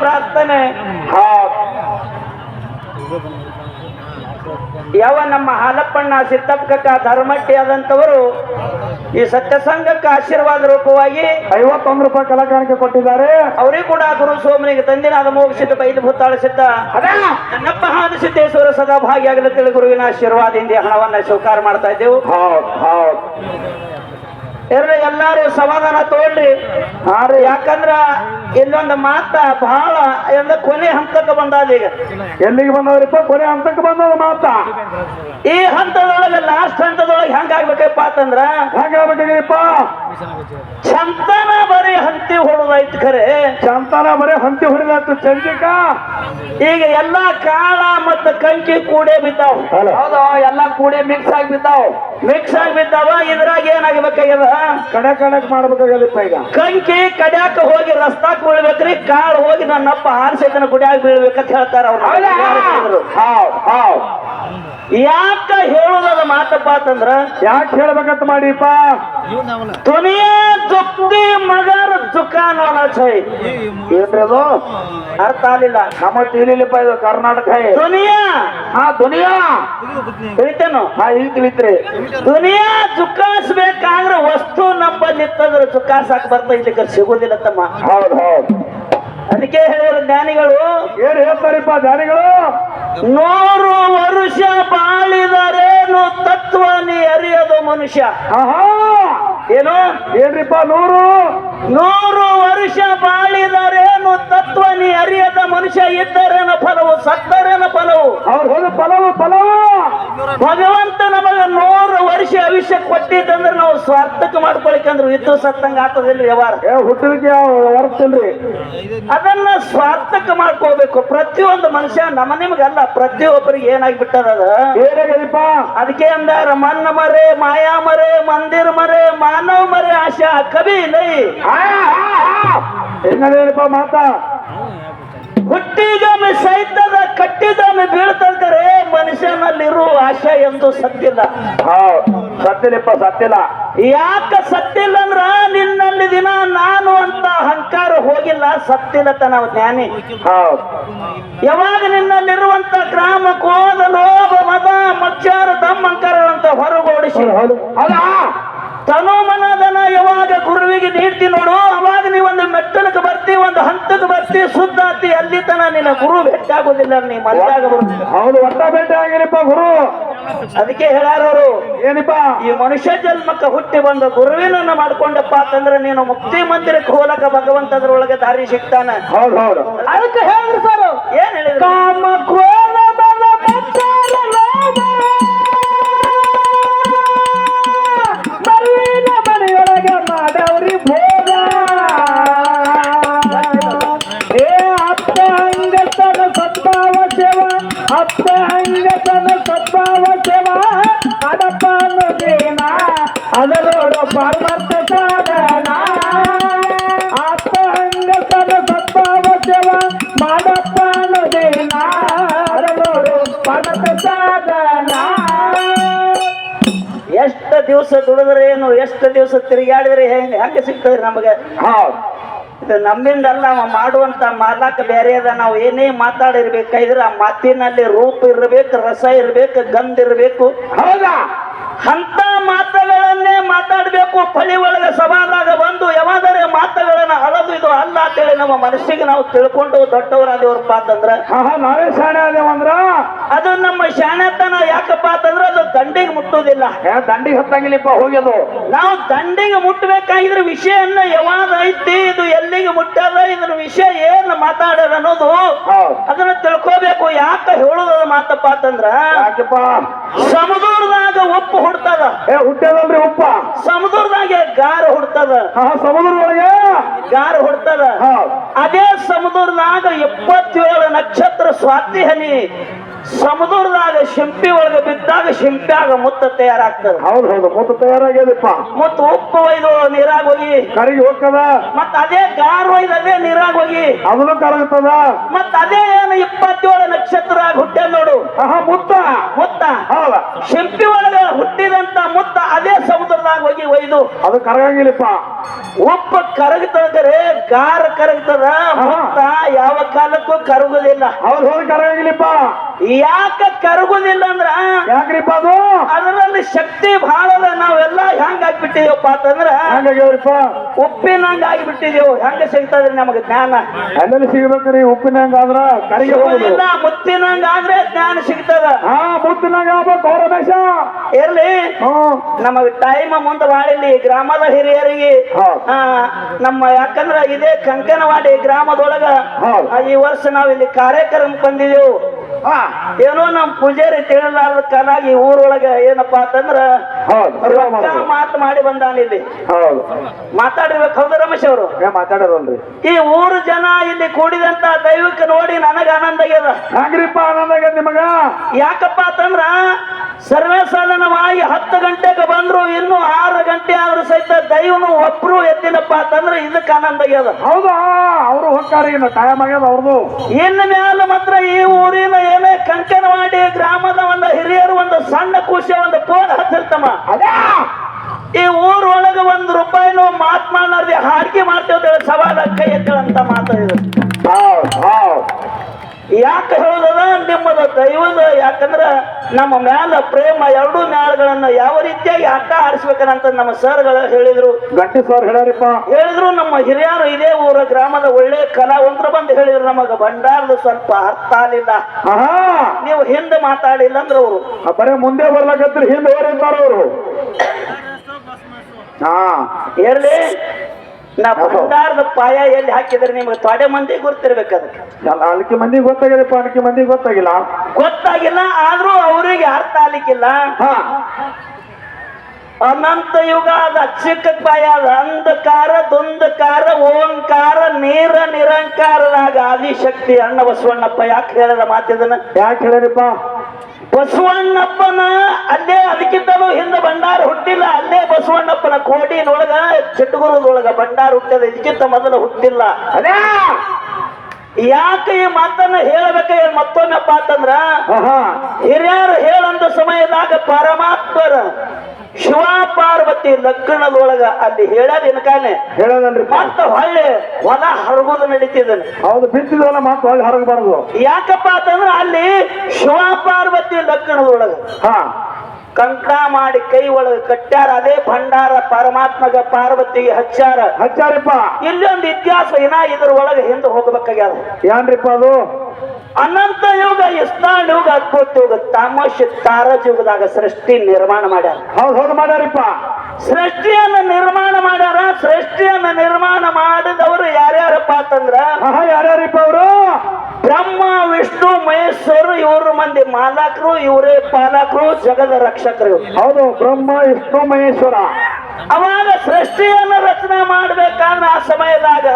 ಪ್ರಾರ್ಥನೆ. ಯಾವ ನಮ್ಮ ಹಾಲಪ್ಪಣ್ಣ ಸಿದ್ದಪ್ಪಕ್ಕ ಧರ್ಮಟ್ಟಿ ಆದಂತವರು ಈ ಸತ್ಯಸಂಘಕ್ಕೆ ಆಶೀರ್ವಾದ ರೂಪವಾಗಿ 51 ರೂಪಾಯಿ ಕಲಾಕಾಣಿಕೆ ಕೊಟ್ಟಿದ್ದಾರೆ. ಅವರಿಗೂ ಕೂಡ ಗುರು ಸೋಮನಿಗೆ ತಂದಿನಾದ ಮೋಕ್ಷಿತ ಬೈದು ಭೂತಾಳ ಸಿದ್ಧ ನನ್ನಪ್ಪ ಹಾಲು ಸಿದ್ದೇಶ್ವರ ಸದಾ ಭಾಗಿಯಾಗಲತ್ತೇಳಿ ಗುರುವಿನ ಆಶೀರ್ವಾದದಿಂದ ಹಣವನ್ನ ಸ್ವೀಕಾರ ಮಾಡ್ತಾ ಇದ್ದೆವು. ಎಲ್ಲಾರು ಸಮಾಧಾನ ತಗೊಳ್ರಿ. ಯಾಕಂದ್ರ ಇಲ್ಲೊಂದು ಮಾತ ಬಹಳ ಕೊನೆ ಹಂತಕ್ಕೆ ಬಂದಾದ. ಈಗ ಎಲ್ಲಿಗೆ ಬಂದವ್ರಿಪ್ಪ? ಕೊನೆ ಹಂತಕ್ಕೆ ಬಂದವ ಮಾತ. ಈ ಹಂತದೊಳಗೆ ಲಾಸ್ಟ್ ಹಂತದೊಳಗೆ ಹೆಂಗಾಗ್ಬೇಕಪ್ಪ ಅಂತಂದ್ರ ಹೆಂಗಾಗ್ಬೇಕಾಗಿಪ್ಪ? ಚಂತನ ಬರೀ ಹಂತಿ ಹೊಡೆದಾಯ್ತು. ಖರೆ ಚಂತನ ಬರೀ ಹಂತಿ ಹೊಡೆದಾಯ್ತು. ಚಂದಿಕ ಈಗ ಎಲ್ಲಾ ಕಾಳ ಮತ್ತ ಕಂಕಿ ಕೂಡೆ ಬಿದ್ದಾವ್. ಹೌದು, ಎಲ್ಲ ಕೂಡಿ ಮಿಕ್ಸ್ ಆಗಿ ಬಿದ್ದಾವ್. ಇದ್ರಾಗ ಏನಾಗಬೇಕಾಗ್ಯದ? ಕಡಕ್ ಮಾಡ್ಬೇಕಾಗದಪ್ಪ. ಈಗ ಕಂಕಿ ಕಡ್ಯಾಕ ಹೋಗಿ ರಸ್ತಾಕ್ ಬೀಳ್ಬೇಕ್ರಿ, ಕಾಳು ಹೋಗಿ ನನ್ನಪ್ಪ ಹಾರಿಸೈತನ ಗುಡಿಯಾಗ ಬೀಳ್ಬೇಕಂತ ಹೇಳ್ತಾರ ಅವ್ರು. ಯಾಕ ಹೇಳುದ ಮಾತಪ್ಪ ಅಂತಂದ್ರ ಯಾಕೆ ಹೇಳ್ಬೇಕಂತ ಮಾಡಿಪ್ಪ? ದುನಿಯಾ ಜುಕ್ತಿ ಮಗರ ದುಕಾನ ಛೈ. ಏನ್ರದು ಅರ್ಥ ಆಗ್ಲಿಲ್ಲ. ನಮ್ಮ ತಿಳಿಲಿಪ್ಪ. ಇದು ಕರ್ನಾಟಕ. ದುನಿಯಾ ದುನಿಯಾ ತಿಳಿತೇನು? ಈಗ ತಿಳಿತ್ರಿ. ದುನಿಯಾ ಚುಕ್ಕಾಸ್ಬೇಕಾದ್ರೆ ವಸ್ತು ನಂಬಲ್ಲಿತ್ತಂದ್ರ ಚುಕ್ಕಾಸಾಕ್ ಬರ್ತೈತಿ, ಸಿಗುದಿಲ್ಲ ತಮ್ಮ. ಹೌದು. ಅದಕ್ಕೆ ಹೇಳಿದ್ರು ಜ್ಞಾನಿಗಳು. ಏನ್ ಹೇಳ್ತಾರಿಪ್ಪ ಜ್ಞಾನಿಗಳು? 100 ವರ್ಷ ಬಾಳಿದರೇನು ತತ್ವ ನೀ ಅರಿಯೋದು ಮನುಷ್ಯ. ಏನು ಏನ್ರಿಪ್ಪ? 100 ವರ್ಷ ಬಾಳಿದರೇನು ತತ್ವ ನೀ ಅರಿಯದ ಮನುಷ್ಯ. ಇದ್ದರೇನ ಫಲವು, ಸತ್ತರೇನ ಫಲವು. ಅವ್ರು ಹೋದ ಫಲವು. ಭಗವಂತ ನಮಗ 100 ವರ್ಷ ಆಯುಷ್ಯ ಕೊಟ್ಟಿದ್ದಂದ್ರೆ ನಾವು ಸ್ವಾರ್ಥಕ್ಕೆ ಮಾಡ್ಕೊಳಿಕಂದ್ರು ಇದ್ದು ಸತ್ತಂಗ ಆಗ್ತದಿಲ್ರಿ ವ್ಯವಹಾರ. ಹುಟ್ಟಲಿಕ್ಕೆ ಹೊರತಿಲ್ರಿ. ಅದನ್ನ ಸ್ವಾರ್ಥಕ್ಕೆ ಮಾಡ್ಕೋಬೇಕು. ಪ್ರತಿಯೊಂದು ಮನುಷ್ಯ ನಿಮಗಲ್ಲ, ಪ್ರತಿಯೊಬ್ಬರಿಗೆ ಏನಾಗ್ಬಿಟ್ಟದ ಏನಾಗದಿಪ್ಪ? ಅದಕ್ಕೆ ಅಂದಾರ ಮನ್ನ ಮರೆ ಮಾಯಾ ಮರೆ ಮಂದಿರ ಮರೆ ಮಾನವ್ ಮರೆ ಆಶಾ ಕವಿ ನೈ. ಹೆಂಗಪ್ಪ ಮಾತಾ? ಹುಟ್ಟಿದೊಮ್ಮೆ ಸೈತದ, ಕಟ್ಟಿದೊಮ್ಮೆ ಬೀಳ್ತಾರೆ. ಮನುಷ್ಯನಲ್ಲಿರುವ ಆಶೆ ಎಂದು ಸತ್ತಿಲ್ಲ. ಸತ್ತಿಲ್ಲಪ್ಪ, ಸತ್ತಿಲ್ಲ. ಯಾಕ ಸತ್ತಿಲ್ಲ ಅಂದ್ರ ನಿನ್ನಲ್ಲಿ ದಿನ ನಾನು ಅಂತ ಅಹಂಕಾರ ಹೋಗಿಲ್ಲ. ಸತ್ತಿಲ್ಲತ ನಾವು ಜ್ಞಾನಿ. ಯಾವಾಗ ನಿನ್ನಲ್ಲಿರುವಂತ ಗ್ರಾಮ ಕ್ರೋಧ ಲೋಭ ಮದ ಮಚ್ಚಾರ ದಮ್ಮಂಕರಗಳಂತ ಹೊರಗೋಡಿಸಿ ತನು ಮನದನ ಯಾವಾಗ ಗುರುವಿಗೆ ನೀಡ್ತಿ ನೋಡು, ಅವಾಗ ನೀವೊಂದು ಮೆಟ್ಟಲಕ್ಕೆ ಬರ್ತಿ, ಒಂದು ಹಂತಕ್ಕೆ ಬರ್ತಿ, ಶುದ್ಧ ಆತಿ. ಅಲ್ಲಿ ತನ ನಿನ್ನ ಗುರು ಭೇಟಿ ಆಗುದಿಲ್ಲ, ನೀ ಮದ್ಯಾಗ ಬರುದಿಲ್ಲ. ಹೌದು, ಒಟ್ಟ ಭೇಟಿ ಆಗಿರಪ್ಪ ಗುರು. ಅದಕ್ಕೆ ಹೇಳಾರವರು, ಏನಿಪ್ಪ? ಈ ಮನುಷ್ಯ ಜನ್ಮಕ್ಕೆ ಹುಟ್ಟಿ ಬಂದ ಗುರುವಿನನ್ನ ಮಾಡ್ಕೊಂಡಪ್ಪ ಅಂತಂದ್ರೆ ನೀನು ಮುಕ್ತಿ ಮಂದಿರಕ್ಕೆ ಹೋಲಕ ಭಗವಂತ ಅದ್ರೊಳಗೆ ದಾರಿ ಸಿಗ್ತಾನ. ಹೌದು. ಅದಕ್ಕೆ ಹೇಳ್ರಿ ಸರ್, ಏನ್ ಹೇಳಿದ್ರು? ಕಾಮ ಮನೆಯೊಳಗೆ ಮಾಡವ್ರಿ ಭೋಗ. ಅಪ್ಪ ಹಂಗತನ ಸದ್ಭಾವ ಸೇವ, ಅಪ್ಪ ಹಂಗತನ ಸದ್ಭಾವ ಸೇವ ಅಡಪ್ಪ ಅನ್ನೋದೇನ ಅದರೋಡ ಪಾರ್ವತ ಸಾಧನ. ಅಪ್ಪ ಹಂಗತನ ಸದ್ಭಾವ ಸೇವ ಮಾಡಪ್ಪ ಅನ್ನೋದೇನ ಅದರೋಡ ಪಾರ್ವತ ಸಾಧನ. ಎಷ್ಟು ದಿವಸ ದುಡಿದ್ರೆ ಏನು, ಎಷ್ಟು ದಿವಸ ತಿರುಗಾಡಿದ್ರೆ ಹೆಂಗೆ ಸಿಗ್ತದೆ ನಮಗೆ? ಇದು ನಮ್ಮಿಂದ ಅಲ್ಲ, ಮಾಡುವಂತ ಮಾಲಕ ಬೇರೆ ಅದ. ನಾವು ಏನೇ ಮಾತಾಡಿರ್ಬೇಕಾದ್ರೆ ಆ ಮಾತಿನಲ್ಲಿ ರೂಪ ಇರ್ಬೇಕು, ರಸ ಇರ್ಬೇಕು, ಗಂಧ ಇರ್ಬೇಕು. ಹೌದಾ? ಅಂತ ಮಾತುಗಳನ್ನೇ ಮಾತಾಡ್ಬೇಕು. ಫಳಿ ಒಳಗೆ ಸಭಾದಾಗ ಬಂದು ಯಾವಾದರೆ ಮಾತುಗಳನ್ನ ಅಳದು ಇದು ಅಲ್ಲ ಅಂತೇಳಿ ನಮ್ಮ ಮನಸ್ಸಿಗೆ ನಾವು ತಿಳ್ಕೊಂಡು ದೊಡ್ಡವರಾದೇವ್ರಪ್ಪ ಅಂತಂದ್ರ ನಾವೇ ಶಾಣೆ ಆದೇವಂದ್ರ ಅದು ನಮ್ಮ ಶಾಣೆತನ. ಯಾಕಪ್ಪ ಅಂತಂದ್ರ ಅದು ದಂಡಿಗೆ ಮುಟ್ಟುವುದಿಲ್ಲ. ದಂಡಿಗೆ ಹತ್ತಂಗಿಲ್ಲಪ್ಪ ಹೋಗ್ಯದು. ನಾವು ದಂಡಿಗೆ ಮುಟ್ಟಬೇಕಾಗಿದ್ರೆ ವಿಷಯನ್ನ ಯಾವಾಗ ಐತಿ, ಇದು ಎಲ್ಲಿಗೆ ಮುಟ್ಟದ, ಇದನ್ನ ವಿಷಯ ಏನ್ ಮಾತಾಡೋದು ಅನ್ನೋದು ಅದನ್ನ ತಿಳ್ಕೋಬೇಕು. ಯಾಕ ಹೇಳುದ ಮಾತಪ್ಪ ಅಂತಂದ್ರ ಸಮುದ್ರದಾಗ ಉಪ್ಪು ಹುಡ್ತದ. ಹುಟ್ಟದಲ್ರಿ ಉಪ್ಪ. ಸಮುದ್ರದಾಗ ಗಾರ ಹುಡ್ತದ. ಸಮುದ್ರದೊಳಗೆ ಗಾರ ಹುಡ್ತದ. ಅದೇ ಸಮುದ್ರದಾಗ 27 ನಕ್ಷತ್ರ ಪವಿತ್ರ ಸ್ವಾತಿ ಹನಿ ಸಮುದ್ರದಾಗ ಶಿಂಪಿ ಒಳಗೆ ಬಿದ್ದಾಗ ಶಿಂಪ್ಯಾಗ ಮುತ್ತ ತಯಾರಾಗ್ತದೆ. ಹೌದು ಹೌದು ಮುತ್ತು ತಯಾರಾಗ್ಯದಪ್ಪ. ಮುತ್ತು ಉಪ್ಪು ಒಯ್ದು ನೀರಾಗ ಹೋಗಿ ಕರಗಿ ಹೋಗ್ತದ. ಮತ್ತ ಅದೇ ಗಾರ್ ಒಯ್ದು ಅದೇ ನೀರಾಗ ಹೋಗಿ ಅದನ್ನು ಕರಗುತ್ತದ. ಮತ್ತ ಅದೇ ಏನು 27 ನಕ್ಷತ್ರ ಹುಟ್ಟ ನೋಡು ಮುತ್ತ ಮುತ್ತ ಹೌದ. ಶಿಂಪಿ ಒಳಗೆ ಹುಟ್ಟಿದಂತ ಮುತ್ತ ಅದೇ ಸಮುದ್ರದಾಗ ಹೋಗಿ ಒಯ್ದು ಅದು ಕರಗಂಗಿಲ್ಲಪ್ಪ. ಉಪ್ಪು ಕರಗ್ತದ್ರೆ ಗಾರ ಕರಗ್ತದ, ಮುತ್ತ ಯಾವ ಕಾಲಕ್ಕೂ ಕರಗುದಿಲ್ಲ. ಹೌದು ಹೌದು ಕರಗಂಗಿಲ್ಲಪ್ಪ. ಯಾಕ ಕರಗುದಿಲ್ಲ ಅಂದ್ರ ಯಾಕ್ರಿಪ್ಪ ಅದು? ಅದರಲ್ಲಿ ಶಕ್ತಿ ಬಹಳ ಅದ. ನಾವೆಲ್ಲ ಹೆಂಗ ಆಗ್ಬಿಟ್ಟಿದೇವಪ್ಪ ಅಂತಂದ್ರ ಹಂಗಾಗ್ಯವ್ರಿಪ್ಪ. ಉಪ್ಪಿನಂಗ ಆಗಿಬಿಟ್ಟಿದೇವು. ಹೆಂಗ ಸಿಗ್ತದ್ರಿ ನಮಗ ಜ್ಞಾನ? ಎಲ್ಲೆಲ್ಲಿ ಸಿಗ್ಬೇಕ್ರಿ? ಉಪ್ಪಿನಂಗಾದ್ರ ಕರಗಿ ಹೋಗುದು. ಸಿಗೋದಿಲ್ಲ. ಮುತ್ತಿನಂಗ ಆದ್ರೆ ಜ್ಞಾನ ಸಿಗ್ತದ. ಮುತ್ತಿನಂಗ ಆಗ್ಬೇಕು ರಮೇಶ. ಇರ್ಲಿ, ನಮಗ ಟೈಮ್ ಮುಂದೆ ಮಾಡಿಲಿ. ಗ್ರಾಮದ ಹಿರಿಯರಿಗೆ ನಮ್ಮ ಯಾಕಂದ್ರ ಇದೇ ಕಂಕನವಾಡಿ ಗ್ರಾಮದೊಳಗ ಈ ವರ್ಷ ನಾವ್ ಇಲ್ಲಿ ಕಾರ್ಯಕ್ರಮ ಬಂದಿದೆವು. ಏನೋ ನಮ್ ಪೂಜಾರಿ ತಿಳಿಲಾರದ ಕಾಲಾಗಿ ಊರೊಳಗ ಏನಪ್ಪಾ ಅಂತಂದ್ರ ಮಾತು ಮಾಡಿ ಬಂದಾನ. ಇಲ್ಲಿ ಮಾತಾಡಿರ್ಬೇಕು. ಹೌದು ರಮೇಶ್ ಅವರು ಮಾತಾಡೋಲ್ರಿ. ಈ ಊರು ಜನ ಇಲ್ಲಿ ಕೂಡಿದಂತ ದೈವಿಕ ನೋಡಿ ನನಗ ಆನಂದ ಆಗ್ಯದ. ಹಂಗ್ರಿಪ್ಪ ಆನಂದ ಆಗ್ಯದ ನಿಮಗ? ಯಾಕಪ್ಪ ಅಂತಂದ್ರ ಸರ್ವೇ ಸಾಧಾರಣವಾಗಿ 10 ಗಂಟೆಗೆ ಬಂದ್ರು ಇನ್ನು 6 ಗಂಟೆ ಆದ್ರೂ ಸಹಿತ ದೈವನು ಒಬ್ರು ಎದ್ದಿನಪ್ಪ ಅಂತಂದ್ರೆ ಇದಕ್ಕೆ ಆನಂದ ಆಗ್ಯದ. ಹೌದಾ? ಅವರು ಹೋಗ್ತಾರ. ಇನ್ನು ಟೈಮ್ ಆಗ್ಯದ ಅವ್ರದು. ಇನ್ನು ಮ್ಯಾಲ ಮಾತ್ರ ಈ ಊರಿನ ಏನೇ ಕಂಕನವಾಡಿ ಗ್ರಾಮದ ಒಂದು ಹಿರಿಯರು ಒಂದು ಸಣ್ಣ ಖುಷಿ ಒಂದು ಫೋನ್ ಹಚ್ಚಿರ್ತಮ್ಮ. ಈ ಊರೊಳಗೆ ₹1 ಮಾತ್ಮಾಡ್ಲಾರ್ದೆ ಹಾಡಿಕೆ ಮಾಡ್ತೇವೆ ಸವಾಲ ಕೈ ಎತ್ತಂತ ಮಾತಾಡಿದ್ರು. ಯಾಕೆ ಹೇಳೋದ ನಿಮ್ಮದ ದೈವದ? ಯಾಕಂದ್ರ ನಮ್ಮ ಮ್ಯಾಲ ಪ್ರೇಮ ಎರಡೂ ಮ್ಯಾಳಗಳನ್ನ ಯಾವ ರೀತಿಯಾಗಿ ಆಟ ಆಡಿಸ್ಬೇಕಂತ ನಮ್ಮ ಸರ್ಗಳು ಹೇಳಿದ್ರು. ಗಂಟಿ ಸರ್ ಹೇಳಿದ್ರು. ನಮ್ಮ ಹಿರಿಯರು ಇದೇ ಊರ ಗ್ರಾಮದ ಒಳ್ಳೆ ಕಲಾವಂತರು ಬಂದು ಹೇಳಿದ್ರು. ನಮಗ ಭಂಡಾರದ ಸ್ವಲ್ಪ ಅರ್ಥ ಆಗಲಿಲ್ಲ. ನೀವು ಹಿಂದೆ ಮಾತಾಡಿಲ್ಲ ಅಂದ್ರೆ ಅವರು ಬರೇ ಮುಂದೆ ಬರ್ಲಾಕತ್ರಿ, ಹಿಂದೆ ಓಡಿರ್ತಾರ ಅವರು. ಇರ್ಲಿ, ನಾ ಭಂಡಾರದ ಪಾಯ ಎಲ್ಲಿ ಹಾಕಿದ್ರೆ ನಿಮ್ಗೆ ತೊಡೆ ಮಂದಿ ಗುರ್ತಿರ್ಬೇಕು. ಅದಕ್ಕೆ ನಾಲ್ಕು ಮಂದಿ ಗೊತ್ತಾಗಿಲ್ಲಪ್ಪ. 4 ಮಂದಿ ಗೊತ್ತಾಗಿಲ್ಲ. ಆದ್ರೂ ಅವರಿಗೆ ಅರ್ಥ ಆಗ್ಲಿಕ್ಕಿಲ್ಲ. ಅನಂತ ಯುಗ ಅದ, ಚಿಕ್ಕ ಪಾಯ ಅದ. ಅಂಧಕಾರ ದುಂಧಕಾರ ಓಂಕಾರ ನೀರ ನಿರಂಕಾರದಾಗ ಆದಿಶಕ್ತಿ ಅಣ್ಣ ಬಸವಣ್ಣಪ್ಪ ಯಾಕೆ ಹೇಳಿದ ಮಾತಿದನ? ಯಾಕೆ ಹೇಳಿರಪ್ಪ? ಬಸವಣ್ಣಪ್ಪನ ಅಲ್ಲೇ ಅದಕ್ಕಿಂತಲೂ ಹಿಂದೆ ಭಂಡಾರ ಹುಟ್ಟಿಲ್ಲ. ಅಲ್ಲೇ ಬಸವಣ್ಣಪ್ಪನ ಕೋಡಿನೊಳಗ ಚಿಟ್ಟಗುರದೊಳಗ ಭಂಡಾರ ಹುಟ್ಟದ. ಇದಕ್ಕಿಂತ ಮೊದಲು ಹುಟ್ಟಿಲ್ಲ. ಅದೇ ಯಾಕೆ ಈ ಮಾತನ್ನ ಹೇಳಬೇಕ ಮತ್ತೊಮ್ಮೆಪ್ಪ ಅಂತಂದ್ರ ಹಿರಿಯರು ಹೇಳಂತ ಸಮಯದಾಗ ಪರಮಾತ್ಮರ ಶಿವ ಪಾರ್ವತಿ ಲಗ್ನದೊಳಗ ಅಲ್ಲಿ ಹೇಳೋದಿನಕಾನೆ ಹೇಳೋದಲ್ರಿ. ಮತ್ತ ಹೊಳ್ಳಿ ಹೊಲ ಹರಗುದು ನಡೀತಿದ್ದಾನೆ. ಹೌದು, ಬಿತ್ತಿದವಲ್ಲ ಮಾತು ಹೊಳ್ಳಿ ಹರಗಬಾರದು. ಯಾಕಪ್ಪ ಅಂತಂದ್ರ ಅಲ್ಲಿ ಶಿವ ಪಾರ್ವತಿ ಲಗ್ನದೊಳಗ ಕಂಕಣ ಮಾಡಿ ಕೈ ಒಳಗೆ ಕಟ್ಟ್ಯಾರ. ಅದೇ ಭಂಡಾರ ಪರಮಾತ್ಮಗ ಪಾರ್ವತಿಗೆ ಹಚ್ಚಾರಪ್ಪ. ಇಲ್ಲೊಂದು ಇತಿಹಾಸ ಇದ್ರ ಒಳಗೆ ಹಿಂದೆ ಹೋಗ್ಬೇಕಾಗ್ಯಾದ. ಏನ್ರಿಪ್ಪ ಅದು? ಅನಂತ ಯುಗ, ಇಸ್ತಾನ್ ಯುಗ, ಅದ್ಭುತ ಯುಗ, ತಾಮಶ ತಾರಜ ಯುಗದಾಗ ಸೃಷ್ಟಿ ನಿರ್ಮಾಣ ಮಾಡ್ಯಾರ. ಹೌದು ಮಾಡ್ಯಾರಿಪ್ಪ. ಸೃಷ್ಟಿಯನ್ನ ನಿರ್ಮಾಣ ಮಾಡ್ಯಾರ. ಸೃಷ್ಟಿಯನ್ನ ನಿರ್ಮಾಣ ಮಾಡಿದವರು ಯಾರ್ಯಾರಪ್ಪ ಅಂತಂದ್ರ ಯಾರ್ಯಾರಿಪ್ಪ ಅವರು? ಬ್ರಹ್ಮ, ವಿಷ್ಣು, ಮಹೇಶ್ವರ. ಇವ್ರ ಮಂದಿ ಮಾಲಕರು, ಇವರೇ ಪಾಲಕರು, ಜಗದ ರಕ್ಷಕರು. ಹೌದು, ಬ್ರಹ್ಮ, ವಿಷ್ಣು, ಮಹೇಶ್ವರ. ಅವಾಗ ಸೃಷ್ಟಿಯನ್ನ ರಚನೆ ಮಾಡ್ಬೇಕಾದ್ರೆ ಆ ಸಮಯದಾಗ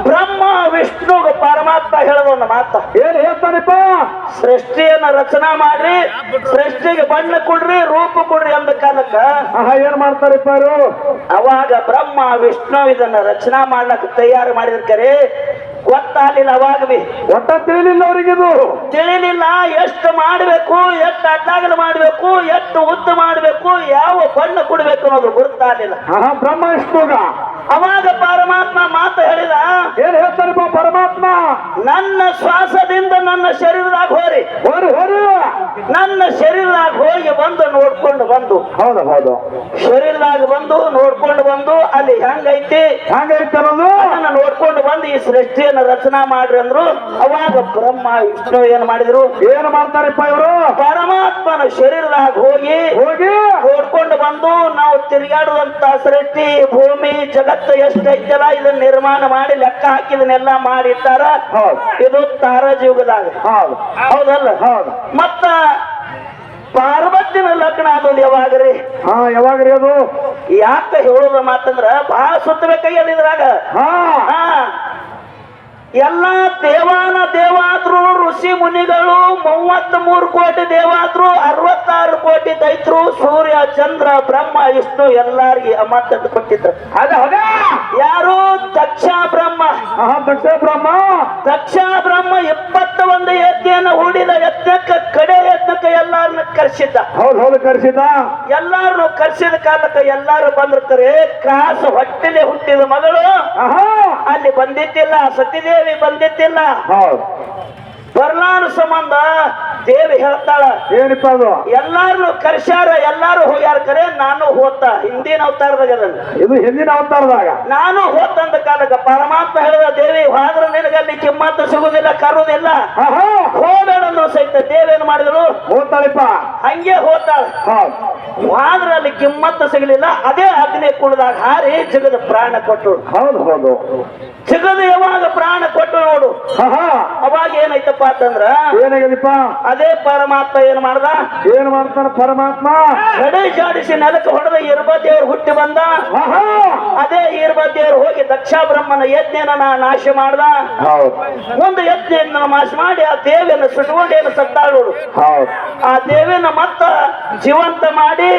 ಬ್ರಹ್ಮ ವಿಷ್ಣು ಪರಮಾತ್ಮ ಹೇಳದ ಒಂದು ಮಾತ ಏನ್ ಹೇಳ್ತಾನಪ್ಪ? ಸೃಷ್ಟಿಯನ್ನ ರಚನಾ ಮಾಡ್ರಿ, ಸೃಷ್ಟಿಗೆ ಬಣ್ಣ ಕೊಡ್ರಿ, ರೂಪ ಕೊಡ್ರಿ ಅಂದ ಕಾಲಕ್ಕ ಏನ್ ಮಾಡ್ತಾರಪ್ಪ ಅವರು? ಅವಾಗ ಬ್ರಹ್ಮ ವಿಷ್ಣು ಇದನ್ನ ರಚನಾ ಮಾಡ್ಲಕ್ಕ ತಯಾರು ಮಾಡಿರ್ತಾರೆ. ಗೊತ್ತಾಗಲಿಲ್ಲ. ಅವಾಗ ಬಿ ಒಟ್ಟ ತಿಳಿಲಿಲ್ಲ ಅವರಿಗಿದು. ತಿಳಿಲಿಲ್ಲ. ಎಷ್ಟು ಮಾಡಬೇಕು, ಎಷ್ಟು ಅಡ್ಡಾಗಲ ಮಾಡಬೇಕು, ಎಷ್ಟು ಉದ್ದ ಮಾಡಬೇಕು, ಯಾವ ಬಣ್ಣ ಕೊಡ್ಬೇಕು ಅನ್ನೋದು ಗುರುತಾಗಲಿಲ್ಲ. ಬ್ರಹ್ಮ ವಿಷ್ಣುಗ ಅವಾಗ ಪರಮಾತ್ಮ ಮಾತು ಹೇಳಿದ. ಏನ್ ಹೇಳ್ತಾರಪ್ಪ ಪರಮಾತ್ಮ? ನನ್ನ ಶ್ವಾಸದಿಂದ ನನ್ನ ಶರೀರದಾಗ ಹೋರಿ ನನ್ನ ಶರೀರದಾಗ ಹೋಗಿ ಬಂದು ನೋಡ್ಕೊಂಡು ಬಂದು. ಹೌದು, ಶರೀರದಾಗ ಬಂದು ನೋಡ್ಕೊಂಡು ಬಂದು ಅಲ್ಲಿ ಹೆಂಗೈತಿ ಅನ್ನೋದು ಅದನ್ನ ನೋಡ್ಕೊಂಡು ಬಂದು ಈ ಸೃಷ್ಟಿಯನ್ನ ರಚನಾ ಮಾಡ್ರಿ ಅಂದ್ರು. ಅವಾಗ ಬ್ರಹ್ಮ ವಿಷ್ಣು ಏನ್ ಮಾಡಿದ್ರು? ಏನ್ ಮಾಡ್ತಾರಪ್ಪ ಇವರು? ಪರಮಾತ್ಮನ ಶರೀರದಾಗ ಹೋಗಿ ನೋಡ್ಕೊಂಡು ಬಂದು ನಾವು ತಿರುಗಾಡುವಂತ ಸೃಷ್ಟಿ, ಭೂಮಿ, ಜಗತ್ತು ಎಷ್ಟೈತಲ್ಲ ಇದನ್ನ ನಿರ್ಮಾಣ ಮಾಡಿ ಲೆಕ್ಕ ಹಾಕಿದನ್ನೆಲ್ಲ ಮಾಡಿಟ್ಟಾರ. ಇದು ತಾರಜ ಯುಗದಾಗ. ಹೌದಲ್ಲ? ಮತ್ತ ಪಾರ್ವತಿನ ಲಗ್ನ ಆಗೋದು ಯಾವಾಗ್ರಿ? ಯಾವಾಗ್ರಿ ಅದು? ಯಾಕೆ ಹೇಳೋದ ಮಾತಂದ್ರ ಬಹಳ ಸುತ್ತಬೇಕಾಗ್ಯದ ಇದ್ರಾಗ. ಎಲ್ಲಾ ದೇವಾನ ದೇವಾದ್ರು ಋಷಿ ಮುನಿಗಳು 33 ಕೋಟಿ ದೇವಾದ್ರು 66 ಕೋಟಿ ದೈತ್ರು ಸೂರ್ಯ ಚಂದ್ರ ಬ್ರಹ್ಮ ವಿಷ್ಣು ಎಲ್ಲಾರ್ಗಿ ಅಮತ್ತದ್ದು ಕೊಟ್ಟಿದ್ರು. ಹೌದಾ ಯಾರು? ದಕ್ಷ ಬ್ರಹ್ಮ. ದಕ್ಷ ಬ್ರಹ್ಮ. ದಕ್ಷ ಬ್ರಹ್ಮ 21 ಯಜ್ಞನ ಹೂಡಿದ ಯಜ್ಞಕ್ಕೆ ಕಡೆ ಯಜ್ಞಕ್ಕೆ ಎಲ್ಲಾರನ್ನ ಕರ್ಸಿದ್ದ. ಹೌದು ಕರ್ಸಿದ. ಎಲ್ಲಾರನ್ನು ಕರ್ಸಿದ ಕಾಲಕ್ಕೆ ಎಲ್ಲಾರು ಬಂದಿರ್ತಾರೆ. ಕಾಸು ಹೊಟ್ಟೆಲೆ ಹುಟ್ಟಿದ ಮಗಳು ಅಲ್ಲಿ ಬಂದಿದ್ದಿಲ್ಲ, ಸತಿದೇವಿ ಬಂದಿದ್ದಿಲ್ಲ. ಹೌದು ಬರ್ಲಾರ ಸಂಬಂಧ ದೇವಿ ಹೇಳ್ತಾಳ, ಏನಪ್ಪ ಅದು? ಎಲ್ಲಾರು ಕರ್ಸ್ಯಾರ, ಎಲ್ಲಾರು ಹೋಗ್ಯಾರ ಕರೆ ನಾನು ಹೋತ. ಹಿಂದಿನ ಅವತಾರದಾಗ ಅದನ್ನ ಇದು ಹಿಂದಿನ ಅವತಾರದಾಗ ನಾನು ಹೋತಂದ ಕಾಲಕ್ಕ ಪರಮಾತ್ಮ ಹೇಳಿದ ದೇವಿ ಹೋದ್ರ ನಿನಗಲ್ಲಿ ಕಿಮ್ಮತ್ತು ಸಿಗುದಿಲ್ಲ, ಕರುದಿಲ್ಲ, ಹೋಗಬೇಡಂದ್ರು ಸಹಿತ ದೇವಿ ಏನ್ ಮಾಡಿದಳು? ಹೋಗ್ತಾಳಿಪ್ಪ. ಹಂಗೆ ಹೋತಾಳ. ಹೋದ್ರ ಅಲ್ಲಿ ಕಿಮ್ಮತ್ತು ಸಿಗಲಿಲ್ಲ. ಅದೇ ಅಗ್ನಿ ಕುಡ್ದಾಗ ಹಾರಿ ಜಗದ ಪ್ರಾಣ ಕೊಟ್ಟು. ಹೌದು ಜಗದ ಯಾವಾಗ ಪ್ರಾಣ ಕೊಟ್ಟು ನೋಡು, ಅವಾಗ ಏನಾಯ್ತಪ್ಪ ಅಂತಂದ್ರ ಏನಾಗಲಿಪ್ಪ? ಅದೇ ಪರಮಾತ್ಮ ಏನ್ ಮಾಡ್ದ? ಏನ್ ಮಾಡ್ತಾನ ಪರಮಾತ್ಮ? ಗಡಿ ಜಾಡಿಸಿ ನೆಲಕ್ಕೆ ಹೊಡೆದ ಇರ್ಬದೇವ್ರು ಹುಟ್ಟಿ ಬಂದ. ಅದೇ ಇರ್ಬದೇವ್ರು ಹೋಗಿ ದಕ್ಷ ಬ್ರಹ್ಮನ ಯಜ್ಞನ ನಾಶ ಮಾಡ್ದ. ಒಂದು ಯಜ್ಞ ನಾಶ ಮಾಡಿ ಆ ದೇವಿಯನ್ನು ಸುಟ್ಕೊಂಡು ಏನು ಸತ್ತಾಳು. ಆ ದೇವಿನ ಮತ್ತ ಜೀವಂತ ಮಾಡಿ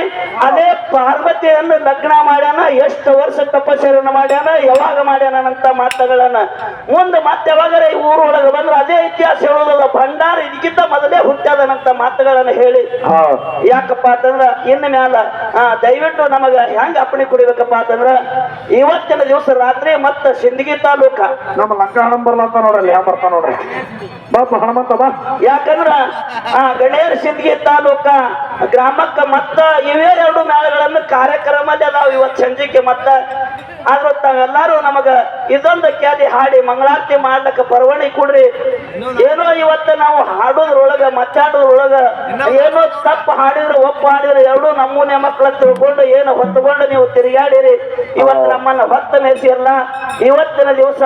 ಅದೇ ಪಾರ್ವತಿಯನ್ನು ಲಗ್ನ ಮಾಡ್ಯಾನ. ಎಷ್ಟು ವರ್ಷ ತಪಸ್ಸರನ್ನ ಮಾಡ್ಯಾನ, ಯಾವಾಗ ಮಾಡ್ಯಾನ ಅಂತ ಮಾತುಗಳನ್ನ ಮುಂದೆ ಮತ್ತೆ ಯಾವಾಗರ ಈ ಊರೊಳಗೆ ಬಂದ್ರೆ ಅದೇ ಇತಿಹಾಸ ಹೇಳೋದಲ್ಲ. ಭಂಡಾರ ಇದಕ್ಕಿಂತ ಮೊದಲೇ ಹುಟ್ಟ್ಯಾದನಂತ ಮಾತುಗಳನ್ನ ಹೇಳಿ. ಯಾಕಪ್ಪ ಅಂತಂದ್ರ ಇನ್ನು ಮ್ಯಾಲ ದಯವಿಟ್ಟು ನಮಗ ಹೆಂಗ ಅಪ್ಪಣೆ ಕುಡಿಬೇಕಪ್ಪ ಅಂತಂದ್ರ ಇವತ್ತಿನ ದಿವಸ ರಾತ್ರಿ ಮತ್ತ ಸಿಂದಗಿ ತಾಲೂಕ ನಮ್ಮ ಲಂಕಾ ನಂಬರ್ಲ ಅಂತ ನೋಡ್ರಿ, ಯಾವ ಬರ್ತಾ ನೋಡ್ರಿ ಬಾಪ ಹನುಮಂತ ಬಾ. ಯಾಕಂದ್ರ ಗಣೇರ ಸಿಂದಗಿ ತಾಲೂಕ ಗ್ರಾಮಕ್ಕ ಮತ್ತ ಇವೇ 2 ಮೇಳಗಳನ್ನು ಕಾರ್ಯಕ್ರಮದಲ್ಲಿ ಅದಾವ ಇವತ್ತು ಸಂಜೆಗೆ. ಮತ್ತ ಆದ್ರೂ ತಾವೆಲ್ಲಾರು ನಮಗ ಇದೊಂದು ಕ್ಯಾದಿ ಹಾಡಿ ಮಂಗಳಾರತಿ ಮಾಡ್ಲಕ್ಕ ಪರವಾನಿ ಕೊಡ್ರಿ. ಏನೋ ಇವತ್ತ ನಾವು ಹಾಡೋದ್ರೊಳಗ ಮಚ್ಚಾಡೋದ್ರೊಳಗ ಏನೋ ತಪ್ಪು ಹಾಡಿದ್ರೆ ಒಪ್ಪು ಹಾಡಿದ್ರೆ 2 ನಮೂನೆ ಮಕ್ಕಳ ತಿಳ್ಕೊಂಡು ಏನು ಹೊತ್ತುಕೊಂಡು ನೀವು ತಿರುಗಾಡಿರಿ. ಇವತ್ತು ನಮ್ಮನ್ನ ಹೊತ್ತ ಮೇಸಿರಲ್ಲ. ಇವತ್ತಿನ ದಿವಸ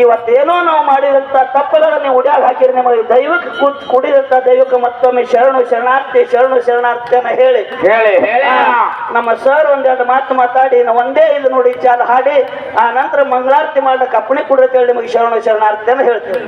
ಇವತ್ತೇನೋ ನಾವು ಮಾಡಿದಂತ ತಪ್ಪುಗಳನ್ನ ನೀವು ಉಡ್ಯಾಗ ಹಾಕಿರಿ. ನಿಮಗೆ ದೈವಕ್ಕೆ ಕುಡಿದಂತ ದೈವಕ್ಕೆ ಮತ್ತೊಮ್ಮೆ ಶರಣು ಶರಣಾರ್ಥಿ ಅನ್ನ ಹೇಳಿ ನಮ್ಮ ಸರ್ 1-2 ಮಾತು ಮಾತಾಡಿ ಒಂದೇ ಇದು ನೋಡಿ ಚಾಲ ಹಾಡಿ ಆ ನಂತರ ಮಂಗಳಾರತಿ ಮಾಡ್ಲಿಕ್ಕೆ ಅಪ್ಪಣೆ ಕೊಡ್ರಿ ಹೇಳಿ ನಿಮಗೆ ಶರಣಾರ್ಥಿ ಅನ್ನ ಹೇಳ್ತೇವೆ.